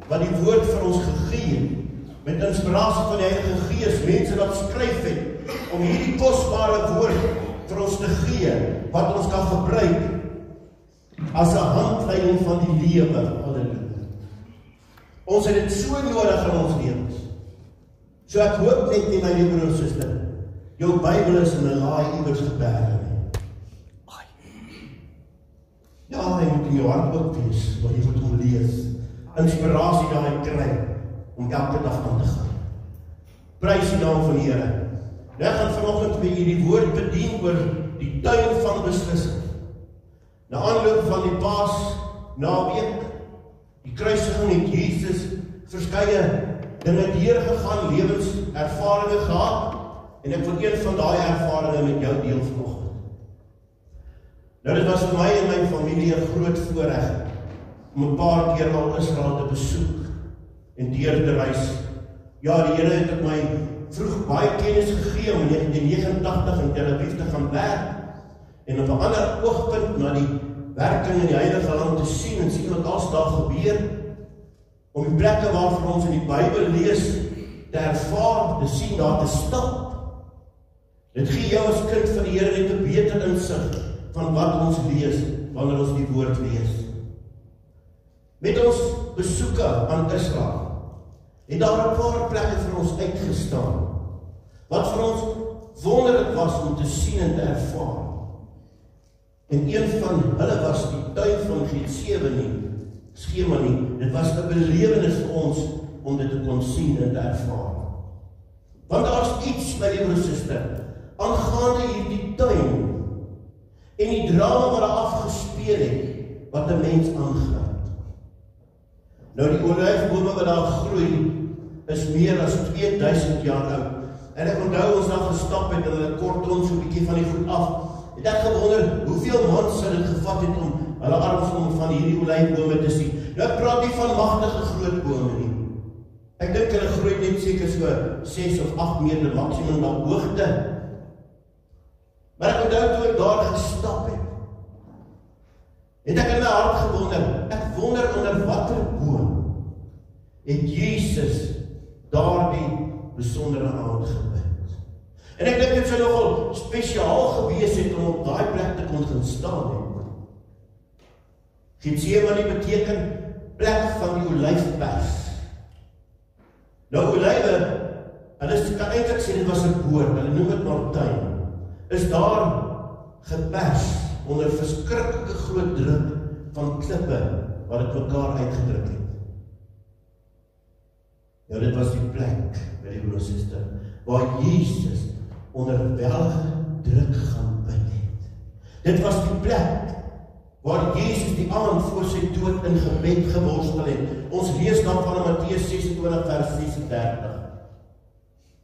wat die woord vir ons gegee het, met inspirasie van die Heilige Gees, mense wat skryf het, om hierdie kosbare woord vir ons te gee, wat ons kan gebruik as 'n handleiding van die lewe. Halleluja. Ons het dit so nodig in ons lewens. So ek hoop net nie, my liewe broer en suster, jou Bybel is in 'n laai iewers geberg. Ja, hy moet in jou hart ook wees, waar jy moet hom lees, inspirasie daarin kry, om elke dag aan te gaan. Prys die naam van die Here. Ek gaan vanoggend vir julle die woord bedien oor die tuin van beslissing. Na aanloop van die Paasnaweek, die kruisiging het Jesus verskeie dinge deurgegaan, lewenservarings gehad, en ek wil een van daai ervarings met jou deel vanoggend. Nou, dit was vir my en my familie 'n groot voorreg om 'n paar keer al Israel te besoek en deur te reis. Ja, die Here het my vroeg baie kennis gegee om in 1989 in Tel Aviv te gaan werk en op 'n ander oogpunt na die werking in die Heilige Land te sien en sien wat alles daar gebeur, om die plekke waarvan ons in die Bybel lees te ervaar, te sien, daar te stap. Dit gee jou as kind van die Here net 'n beter insig van wat ons lees wanneer ons die woord lees. Met ons besoeke aan Israel het daar 'n paar plekke vir ons uitgestaan, wat vir ons wonderlik was om te sien en te ervaar. En een van hulle was die tuin van Getsemane. Dit was 'n belewenis vir ons om dit te kon sien en te ervaar. Want daar is iets, my liewe suster, aangaande hierdie tuin en die drama wat daar afgespeel het, wat 'n mens aangryp. Nou, die olyfbome wat daar groei, is meer as 2000 jaar oud. En ek onthou ons daar gestap het, en hulle kort ons so 'n bietjie van die voet af. Het ek gewonder, hoeveel maande sal dit gevat het om hulle arms om van hierdie olyfbome te sien. Nou, ek praat nie van magtige groot bome nie. Ek dink hulle groei net seker so 6 of 8 meter maksimum na hoogte. Maar ek onthou toe ek daar gestap het, het ek in my hart gewonder, ek wonder onder watter boom het Jesus daardie besondere aand gebid. En ek dink dit sou nogal spesiaal gewees het om op daai plek te kon gaan staan het. Getsemane beteken plek van die olyfpers. Nou, olywe, hulle kan eintlik sê dit was 'n boom, hulle noem dit maar tuin, is daar gepers onder verskriklike groot druk van klippe wat dit mekaar uitgedruk het. Nou, dit was die plek, my liewe broer en suster, waar Jesus onder weldige druk gaan bid het. Dit was die plek waar Jesus die aand voor sy dood in gebed geworstel het. Ons lees dan van Matteus 26 vers 36.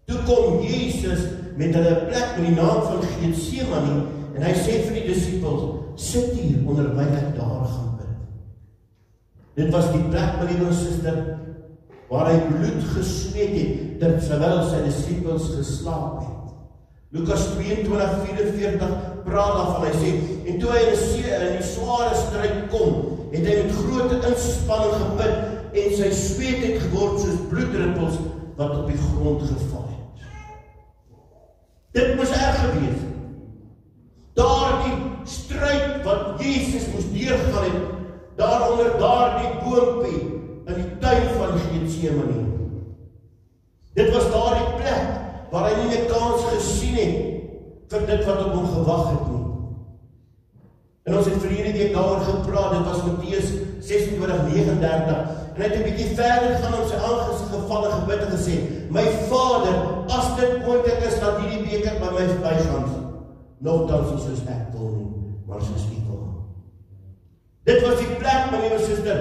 Toe kom Jesus met hulle plek met die naam van Getsemane, en hy sê vir die disippels, sit hier onderwyl ek daar gaan bid. Dit was die plek, my liewe suster, waar hy bloed gesweet het, terwyl sy disippels geslaap het. Lukas 22:44 praat daarvan, hy sê, en toe hy in die sware stryd kom, het hy met groot inspanning gebid, en sy sweet het geword soos bloeddruppels wat op die grond geval het. Dit moes erg gewees. Daardie stryd wat Jesus moes deurgaan het, daaronder daardie boompie in die tuin van Getsemane. Dit was daardie plek waar hy nie 'n kans gesien het vir dit wat op hom gewag het nie. En ons het verlede week daaroor gepraat, dit was Matteus 26:39, en hy het 'n bietjie verder gaan om sy aangesig geval en gebid en gesê, my Vader, as dit moontlik is dat hierdie beker by my verbygaan, nogtans nie soos ek wil nie, maar soos U wil. Dit was die plek, my liewe suster,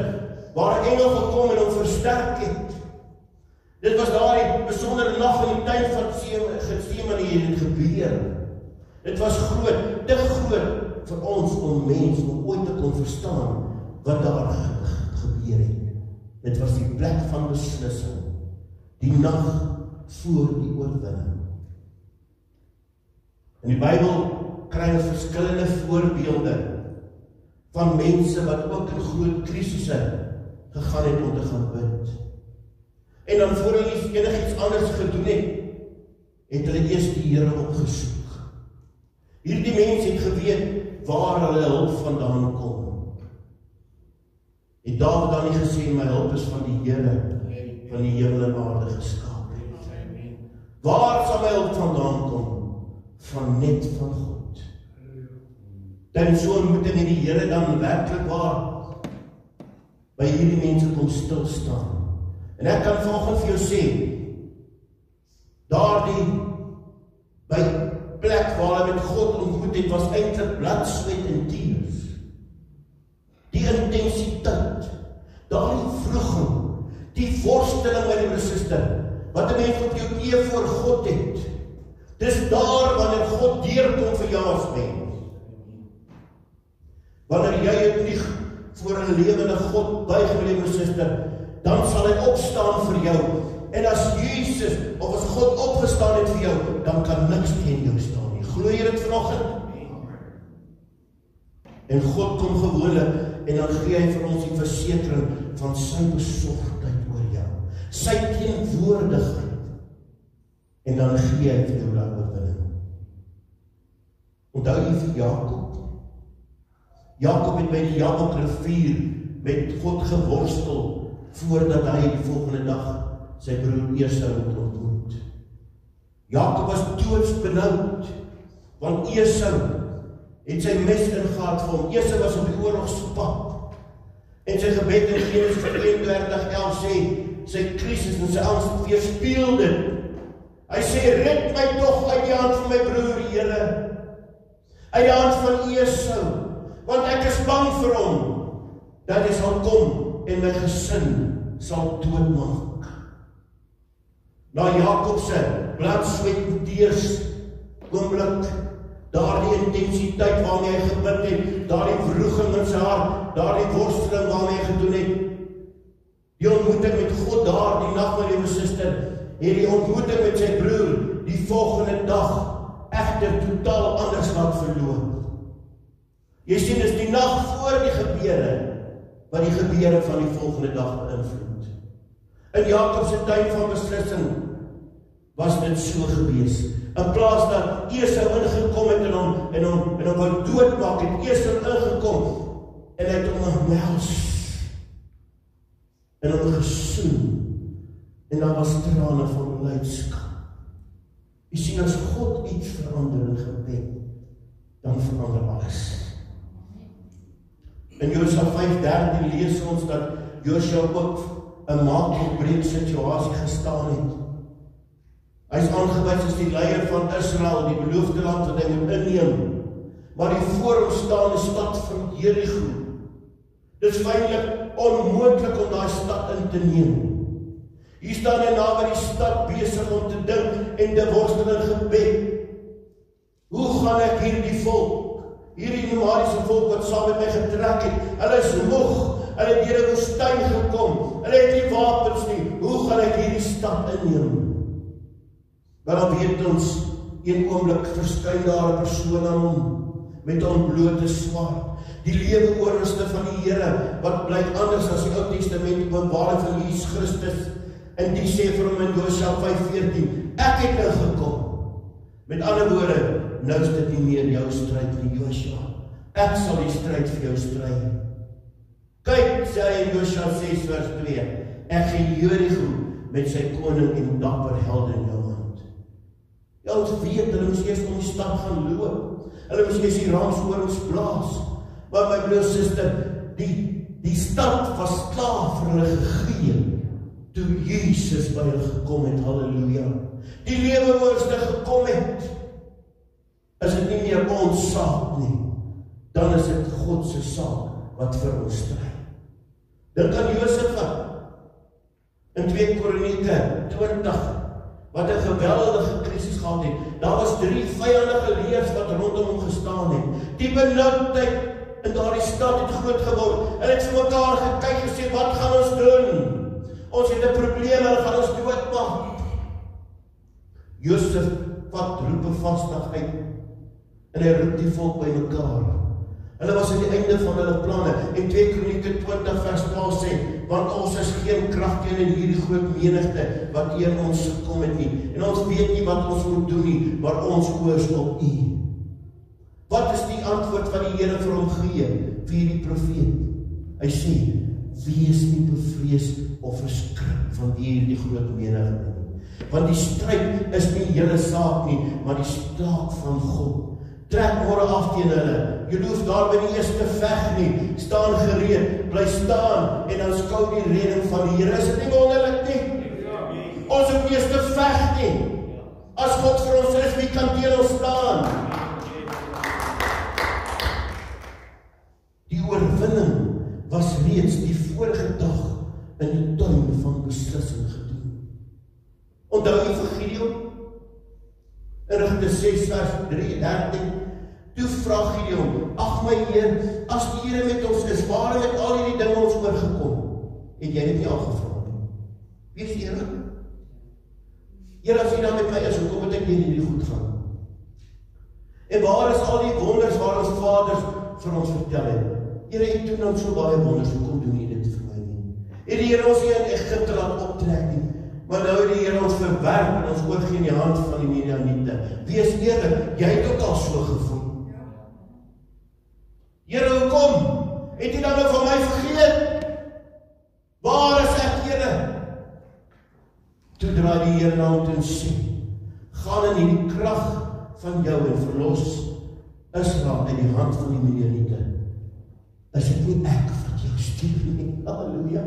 waar 'n engel gekom en hom versterk het. Dit was daardie besondere nag in die tuin van Getsemane het dit gebeur. Dit was groot, te groot vir ons om mens om ooit te kon verstaan wat daar gebeur het. Dit was die plek van beslissing, die nag voor die oorwinning. In die Bybel kry ons verskillende voorbeelde van mense wat ook in groot krisisse gegaan het om te gaan bid. En dan voor hulle enigiets anders gedoen het hulle eers die Here opgesoek. Hierdie mense het geweet waar hulle hulp vandaan kom. Het Dawid dan nie gesê, my hulp is van die Here, van die hemel en aarde geskaap het. Waar sal my hulp vandaan kom? Net van God. Dan so ontmoeting met die Here dan werklik waar by hierdie mense kom stilstaan. En ek kan vanoggend vir jou sê, daardie by plek waar hulle met God ontmoet het, was eintlik bloed, sweat en tears. Die intensiteit, daardie wroging, die worsteling my liewe suster, wat 'n mens op jou knie voor God het. Dis daar wanneer God deurkom vir jou as mens. Wanneer jy jou knie voor 'n lewende God buig, my liewe suster, dan sal hy opstaan vir jou. En as Jesus of as God opgestaan het vir jou, dan kan niks teen jou staan nie. Glo jy dit vanoggend? En God kom gewoonlik en dan gee hy vir ons die versekering van sy besorgdheid oor jou. Sy teenwoordigheid. En dan gee hy vir jou daai oorwinning. Onthou jy vir Jakob? Jakob het by die Jabok-rivier met God geworstel voordat hy die volgende dag sy broer Esau ontmoet. Jakob was doodsbenoud, want Esau het sy mes ingehaat vir hom. Esau was op die oorlogspad. En sy gebed in Genesis 32:11 sê, sy krisis en sy angs weerspieël dit. Hy sê, red my tog uit die hand van my broer, Here, uit die hand van Esau, want ek is bang vir hom, dat hy sal kom en my gesin sal doodmaak. Na Jakob se bloed, sweat en tears oomblik, daardie intensiteit waarmee hy gebid het, daardie wroging in sy hart, daardie worsteling waarmee hy gedoen het, die ontmoeting met God daar, die nag, my liewe suster, en die ontmoeting met sy broer, die volgende dag, egter totaal anders laat verloop. Jy sien, dis die nag voor die gebeure, wat die gebeure van die volgende dag beïnvloed. In Jakob se tyd van beslissing, was dit so gewees. In plaas dat Esau ingekom het en hom wou doodmaak, het Esau ingekom, en hy het hom omhels, en hom gesoen, en daar was trane van blydskap. Jy sien, as God iets verander in gebed, dan verander alles. In Josua 5:13 lees ons dat Josua ook 'n maak of breek situasie gestaan het. Hy is aangewys as die leier van Israel, die beloofde land wat hy moet inneem. Maar die voor hom staande stad van Jericho, dit is feitlik onmoontlik om daai stad in te neem. Hier staan hy naby die stad besig om te dink en te worstel in gebed. Hoe gaan ek hierdie volk, hierdie nomadiese volk wat saam met my getrek het, hulle is moeg, hulle het deur 'n woestyn gekom, hulle het nie wapens nie, hoe gaan ek hierdie stad inneem? Maar dan weet ons, een oomblik verskyn daar 'n persoon aan hom, met 'n ontblote swaard, die lewe-oorwinste van die Here, wat blyk anders as die Ou Testament openbaring van Jesus Christus. En die sê vir hom in Josua 5:14, ek het nou gekom. Met ander woorde, nou is dit nie meer jou stryd nie, Josua. Ek sal die stryd vir jou stry. Kyk, sê hy in Josua 6:2, ek gee Jericho met sy koning en dapper helde in jou hand. Ja, ons weet, hulle moes eers om die stad gaan loop. Hulle moes eers die ramshorings blaas. Maar my broer, suster, die stad was klaar vir hulle gegee, toe Jesus by hulle gekom het, halleluja. Die lewe-oorste gekom het, is dit nie meer ons saak nie, dan is dit God se saak, wat vir ons stry. Dink aan Josef, in 2 Kronieke 20, wat 'n geweldige krisis gehad het. Daar was 3 vyande leers wat rondom hom gestaan het. Die benoudheid in daardie stad het groot geword. Hulle het vir mekaar gekyk en gesê, wat gaan ons doen? Ons het 'n probleem, hulle gaan ons doodmaak. Josef vat roep 'n vastigheid en hy roep die volk by mekaar. Hulle was aan die einde van hulle planne. En 2 Kronieke 20 vers 12 sê, want ons is geen krag teen hierdie groot menigte wat teen ons gekom het nie. En ons weet nie wat ons moet doen nie, maar ons oor is op U. Wat is die antwoord wat die Here vir hom gee, vir hierdie profeet? Hy sê, wees nie bevrees of verskrik van hierdie groot menigte nie. Want die stryd is nie julle saak nie, maar die saak van God. Trek môre af teen hulle. Jy hoef daar by die eerste veg nie. Staan gereed, bly staan en dan skou die redding van die Here. Is dit nie wonderlik nie? Ons hoef nie eens te veg nie. As God vir ons is, wie kan teen ons staan? Die oorwinning was reeds die vorige dag in die tuin van beslissing gedoen. Onthou jy vir Gideon? In Rigters 6 vers 13, toe vra Gideon, ag my Heer, as die Here met ons is, waarom het al hierdie dinge ons oorgekom? Het jy dit nie al gevra nie? Wie is eerlik? Here, as jy dan met my is, hoekom moet ek nie hierdie goed gaan? En waar is al die wonders waar ons vaders vir ons vertel het? Here, ek doen nou so baie wonders, hoekom doen jy dit vir my nie? Het die Here ons nie in Egipte laat optrek nie? Maar nou het die Here ons verwerp en ons oorgee in die hand van die Midianiete. Wees eerlik, jy het ook al so gevoel. Here, hoekom? Het jy dan nou van my vergeet? Waar is ek, Here? Toe draai die Here na hom toe en sê, gaan in hierdie krag van jou en verlos Israel in die hand van die Midianiete. Is dit nie ek wat jou stuur nie? Halleluja.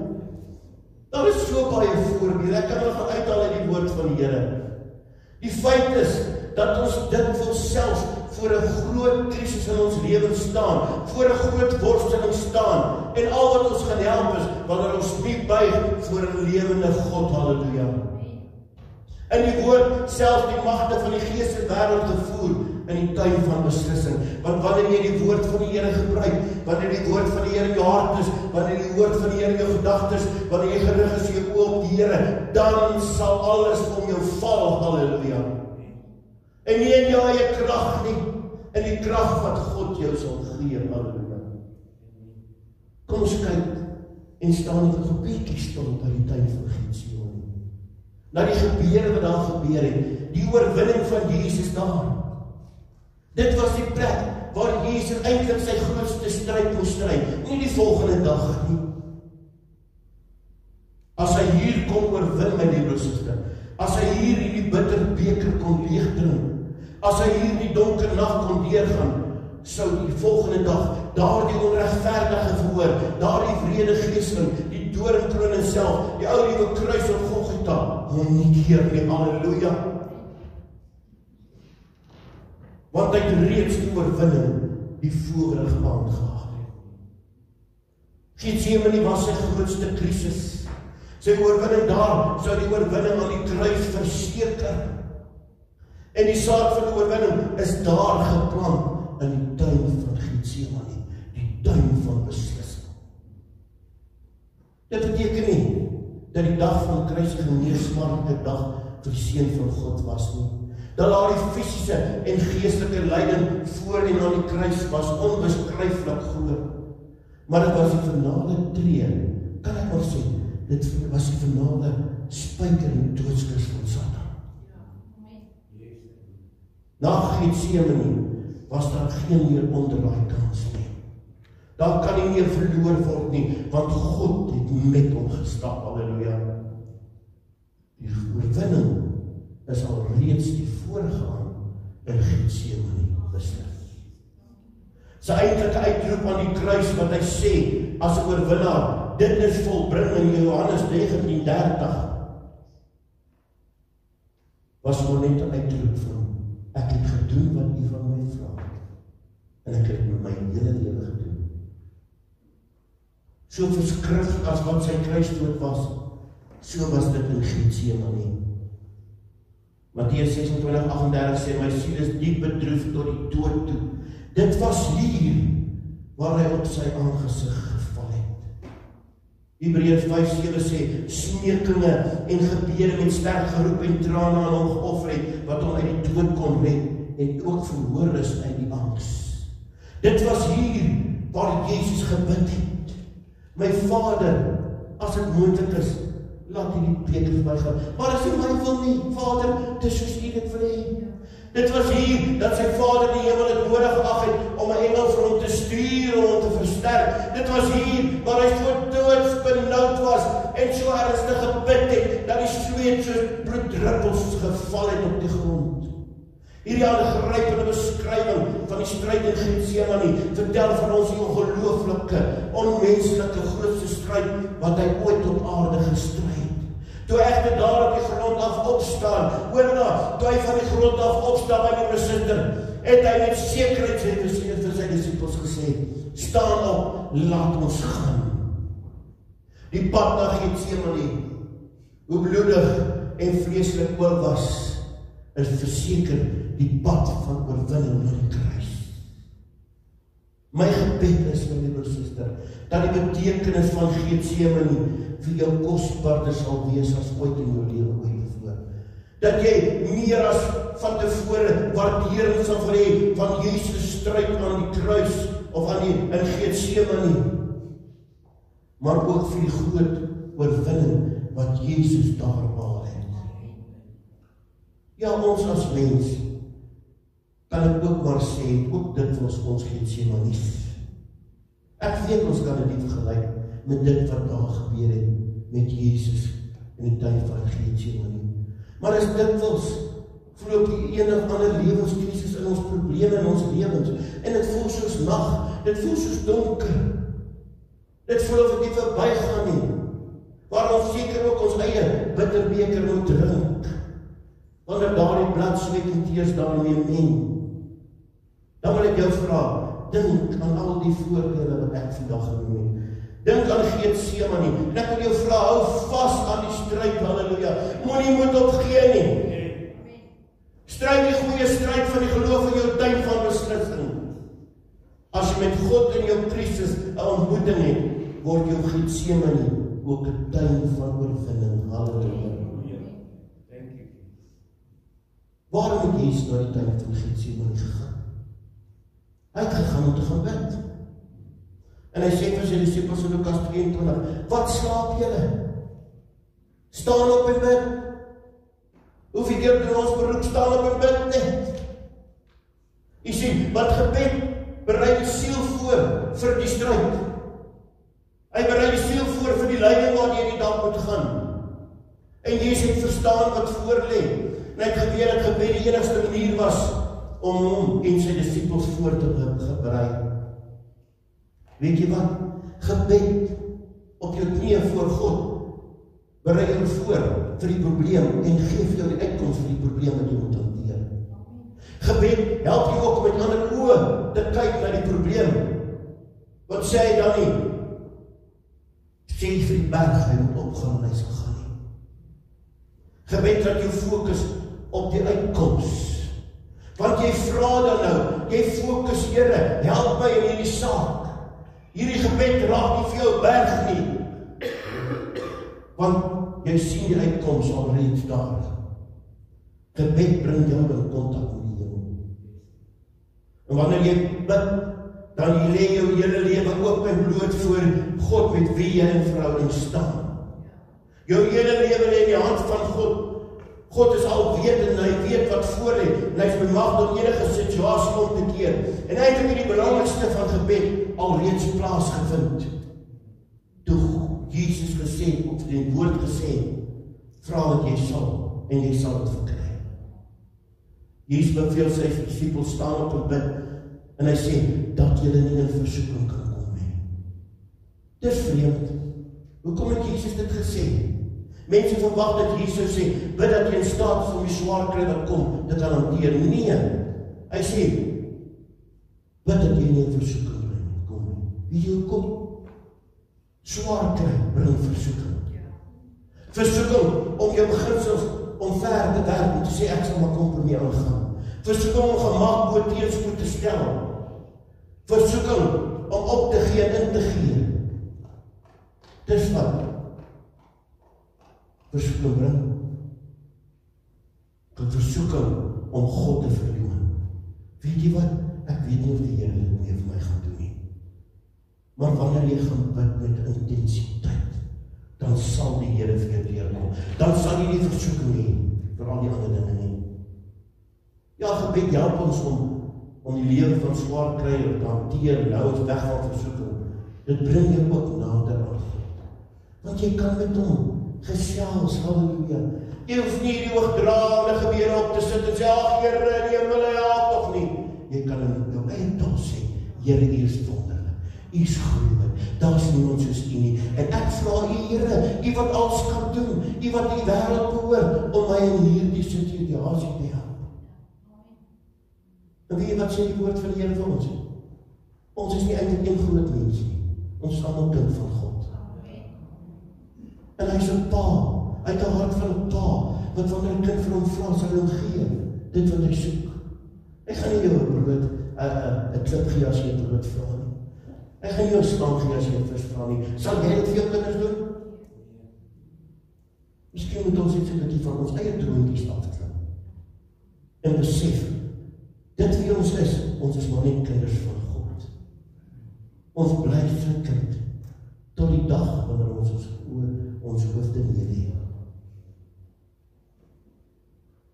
Daar is so baie voorbeelde, ek kan nog gaan uithaal uit die woord van die Here. Die feit is, dat ons dikwels selfs voor 'n groot krisis in ons lewe staan, voor 'n groot worsteling staan, en al wat ons gaan help is, wanneer ons nie buig voor 'n lewende God, halleluja. In die woord self die magte van die Gees se wêreld gevoer, in die tuin van beslissing, want wanneer jy die woord van die Here gebruik, wanneer die woord van die Here in jou hart is, wanneer die woord van die Here in jou gedagtes, wanneer jy gerig is jou oë op die Here, dan sal alles om jou val, halleluja. En nie in jou eie krag nie, in die krag wat God jou sal gee, halleluja. Kom ons kyk en staan net 'n gebedjie stil by die tuin van Getsemane. Na die gebeure wat daar gebeur het, die oorwinning van Jesus daar. Dit was die plek waar Jesus eintlik sy grootste stryd moes stry, nie die volgende dag nie. As hy hier kon oorwin, my liewe suster, as hy hier hierdie bitter beker kon leegdrink, as hy hier die donker nag kon deurgaan, sou die volgende dag daardie onregverdige verhoor, daardie wrede geesteling, die doringkroon self, die ou liewe kruis op Golgotha, hom nie keer nie, halleluja. Want hy het reeds die oorwinning die vorige maand gehad. Getsemane was sy grootste krisis. Sy oorwinning daar sou die oorwinning aan die kruis verseker. En die saad van die oorwinning is daar geplant in die tuin van Getsemane, die tuin van beslissing. Dit beteken nie dat die dag van kruisiging nie 'n smartlike dag vir die Seun van God was nie. Dat daar die fisiese en geestelike lyding voor en aan die kruis was onbeskryflik groot. Maar dit was die finale tree, kan ek maar sê, dit was die finale spyker in die doodskus van Satan. Na Getsemane was daar geen meer onderraai kans nie. Daar kan nie meer verloor word nie, want God het met hom gestap, halleluja. Die oorwinning is al reeds die voorgaan in Getsemane beslis. Sy eintlike uitroep aan die kruis wat hy sê as 'n oorwinnaar, dit is volbring in Johannes 19:30, was maar net 'n uitroep van, ek het gedoen wat U van my vra, en ek het met my hele lewe gedoen. So verskriklik as wat sy kruisdood was, so was dit in Getsemane. Matteus 26:38 sê, my siel is diep bedroef tot die dood toe. Dit was hier waar hy op sy aangesig geval het. Hebreërs 5:7 sê, smeekinge en gebede met sterk geroep en trane aan hom geoffer het, wat hom uit die dood kon red, en ook verhoor is uit die angs. Dit was hier waar Jesus gebid het. My Vader, as dit moontlik is, laat hierdie beker verbygaan. Maar as U my wil nie, Vader, dis soos U dit wil hê. Dit was hier, dat sy Vader die hemel het nodig ag het, om 'n engel vir hom te stuur, om hom te versterk. Dit was hier, waar hy so doodsbenoud was, en so ernstig gebid het, dat die sweet soos bloeddruppels geval het op die grond. Hierdie aangrypende beskrywing van die stryd in Getsemane vertel van ons die ongelooflike, onmenslike grootste stryd wat hy ooit op aarde gestry het. Toe egter daar op die grond af opstaan, hoor nou, toe hy van die grond af opstaan by die besitter, het hy met sekerheid vir sy disippels gesê, staan op, laat ons gaan. Die pad na Getsemane, hoe bloedig en vleeslik ook was, is verseker die pad van oorwinning na die kruis. My gebed is, my liewe suster, dat die betekenis van Getsemane vir jou kosbaarder sal wees as ooit in jou lewe ooit tevore. Dat jy meer as van tevore waardering sal hê van Jesus stryd aan die kruis of aan die in Getsemane, maar ook vir die groot oorwinning wat Jesus daar behaal het. Ja, ons as mens kan ek ook maar sê, ook dit was ons Getsemane. Ek weet ons kan dit nie vergelyk met dit wat daar gebeur het met Jesus in die tyd van Getsemane. Maar as dit was, vloop die een of ander lewenskrisis in ons probleme in ons lewens, en dit voel soos nag, dit voel soos donker, dit voel of het nie verbygaan nie, waar ons seker ook ons eie bitterbeker moet drink, wanneer daar die bladsweet en teers daarmee meng. Dan wil ek jou vra, dink aan al die voordele wat ek vandag genoem het. Dink aan Getsemane, en ek wil jou vra, hou vas aan die stryd, halleluja, moenie moed opgee nie. Stryd die goeie stryd van die geloof in jou tyd van beslissing. As jy met God in jou krisis 'n ontmoeting het, word jou Getsemane ook 'n tuin van oorwinning, halleluja. Waarom het Jesus na die tuin van Getsemane gegaan? Hy het gegaan om te gaan bid. En hy sê vir sy disippels in Lukas 22, wat slaap julle? Staan op en bid. Hoeveel keer doen ons beroep, staan op en bid net? Jy sien, wat gebed berei die siel voor vir die stryd. Hy berei die siel voor vir die lyding wat jy die dag moet gaan. En Jesus het verstaan wat voor lê. En hy het geweet dat gebed die enigste manier was om hom en sy disippels voor te berei. Weet jy wat? Gebed op jou knieë voor God berei jou voor vir die probleem en gee vir jou die uitkoms vir die probleem wat jy moet hanteer. Gebed help jy ook met ander oë te kyk na die probleem. Wat sê hy dan nie? Sê jy vir die berg, hy moet opgaan en hy sal gaan nie. Gebed laat jou fokus op die uitkoms. Want jy vra dan nou, jy fokus, Here, help my in hierdie saak. Hierdie gebed raak nie vir jou berg nie. Want jy sien die uitkoms alreeds daar. Gebed bring jou in kontak met die hemel. En wanneer jy bid, dan lê jou hele lewe oop en bloot voor God met wie jy in verhouding staan. Jou hele lewe lê in die hand van God. God is alwetend en hy weet wat voor lê en hy is bemagtig om enige situasie om te keer. En hy het die belangrikste van gebed alreeds plaasgevind. Toe Jesus gesê, of die woord gesê, vra wat jy sal en jy sal dit verkry. Jesus beveel sy disippels staan op en bid en hy sê dat julle nie in versoeking kan kom nie. Dis vreemd. Hoekom het Jesus dit gesê? Mense verwag dat Jesus sê, bid dat jy in staat is om die swaar kry wat kom, dit kan hanteer. Nee, hy sê, bid dat jy nie in versoeking kom nie. Wie jy kom? Swaar kry bring versoeking. Versoeking om jou beginsels omver te werk en te sê, ek sal maar kompromie aangaan. Versoeking om gemaak bo teenspoed te stel. Versoeking om op te gee en in te gee. Dis wat versoeking bring. Versoeking om God te verloon. Weet jy wat? Ek weet nie of die Here dit meer vir my gaan doen nie. Maar wanneer jy gaan bid met intensiteit, dan sal die Here vir jou deurkom. Dan sal jy nie versoeking hê vir al die ander dinge nie. Ja, gebed help ons om die lewe van swaar kry te hanteer, nou ons weg van versoeking. Dit bring jou ook nader aan God. Want jy kan met hom gesels, halleluja. Jy hoef nie die hoogdraande gebede op te sit en sê, ag Here, die hemel help tog nie. Jy kan in jou eie taal sê, Here, U is wonderlik, U is groot, daar is niemand soos U nie. En ek vra U, Here, U wat alles kan doen, U wat die wêreld behoort, om my in hierdie situasie te help. En weet jy wat sê die woord van die Here vir ons? Ons is nie eintlik een groot mens nie. Ons is allemaal kind van God. En hy is 'n pa, hy het 'n hart van 'n pa, wat wanneer 'n kind vir hom vra, sal hy hom gee, dit wat hy soek. Ek gaan nie jou 'n brood, 'n klip gee as jy 'n brood vra nie. Ek gaan nie jou 'n slang gee as jy 'n vis vra nie. Sal jy dit vir jou kinders doen? Miskien moet ons net so 'n bietjie van ons eie droontjies afklim. En besef, dit wie ons is maar net kinders van God. Ons bly sy kind, tot die dag wanneer ons hoofde neerlê.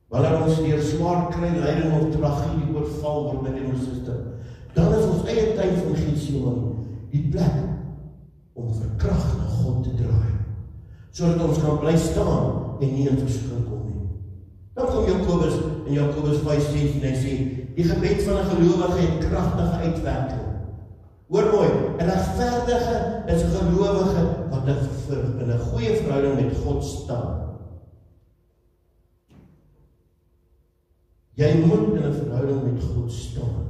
Wanneer ons deur swaar kry, lyding of tragedie oorval word, my liewe suster, dan is ons eie tyd van Getsemane die plek om vir krag na God te draai, sodat ons kan bly staan en nie in versoeking kom nie. Dan kom Jakobus in Jakobus 5:16 en hy sê, die gebed van 'n gelowige het kragtige uitwerking. Hoor mooi, 'n regverdige is 'n gelowige wat in 'n goeie verhouding met God staan. Jy moet in 'n verhouding met God staan.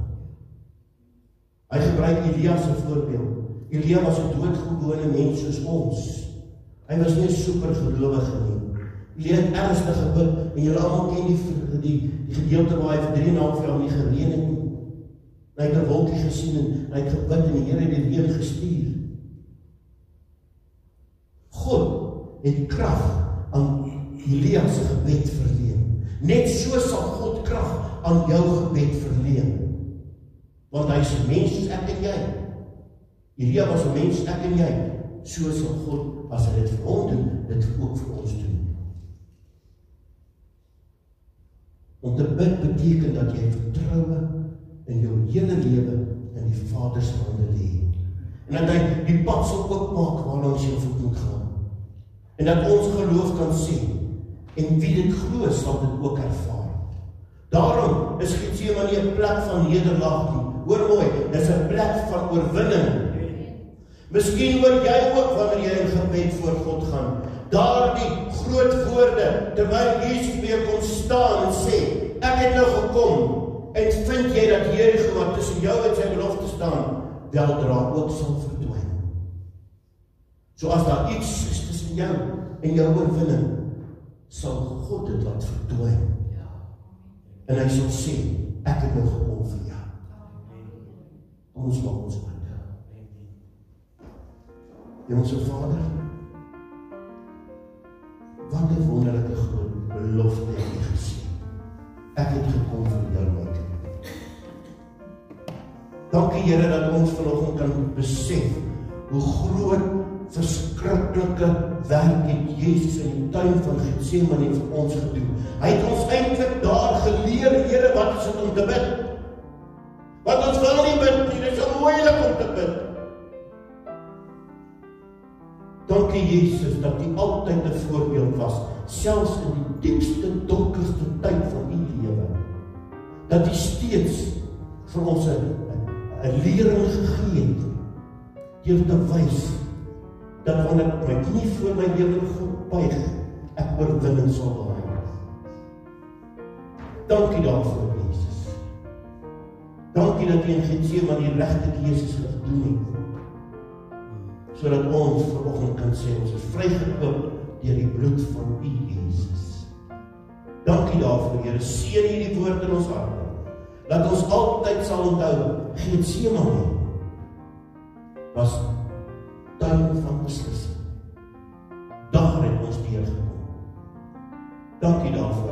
Hy gebruik Elia as 'n voorbeeld. Elia was 'n doodgewone mens soos ons. Hy was nie 'n supergelowige nie. Elia het ernstig gebid en julle almal ken die gedeelte waar hy vir 3,5 jaar nie gereën het nie. Hy het 'n wolkie gesien en hy het gebid en die Here het die reën gestuur. God het krag aan Elia se gebed verleen. Net so sal God krag aan jou gebed verleen. Want hy is 'n mens soos ek en jy. Elia was 'n mens, ek en jy. So sal God, as hy dit vir hom doen, dit ook vir ons doen. Om te bid beteken dat jy vertroue in jou hele lewe in die Vader se hande lê. En dat hy die pad sal oopmaak waarlangs jy voet moet gaan. En dat ons geloof kan sien. En wie dit glo, sal dit ook ervaar. Daarom is Getsemane nie 'n plek van nederlaag nie. Hoor mooi, dit is 'n plek van oorwinning. Miskien hoor jy ook wanneer jy in gebed voor God gaan, daardie groot woorde, terwyl Jesus weer kon staan en sê, ek het nou gekom, en vind jy dat Jerigo wat tussen jou en sy belofte staan, weldra ook sal verdwyn. So as daar iets is tussen jou en jou oorwinning, sal God dit laat verdwyn. En hy sal sê, ek het nou gekom vir jou. Ons maak ons bid. Hemelse Vader, wat 'n wonderlike groot belofte het U gesê. Ek het gekom vir jou, my kind. Dankie Here dat ons vanoggend kan besef hoe groot, verskriklike werk het Jesus in die tuin van Getsemane vir ons gedoen. Hy het ons eintlik daar geleer, Here, wat is dit om te bid? Want ons wil nie bid nie, dit is so moeilik om te bid. Dankie Jesus, dat U altyd 'n voorbeeld was, selfs in die diepste, donkerste tyd van U lewe. Dat U steeds vir ons 'n lering gegee het, deur te wys, dat wanneer ek my knie voor my Here God buig, ek oorwinning sal behaal. Dankie daarvoor, Jesus. Dankie dat U in Getsemane die regte keuses gedoen het, sodat ons vanoggend kan sê, ons is vrygekoop deur die bloed van U, Jesus. Dankie daarvoor, Here. Seën hierdie woord in ons harte. Dat ons altyd sal onthou, Getsemane was tuin van beslissing. Daar het ons deurgekom. Dankie daarvoor.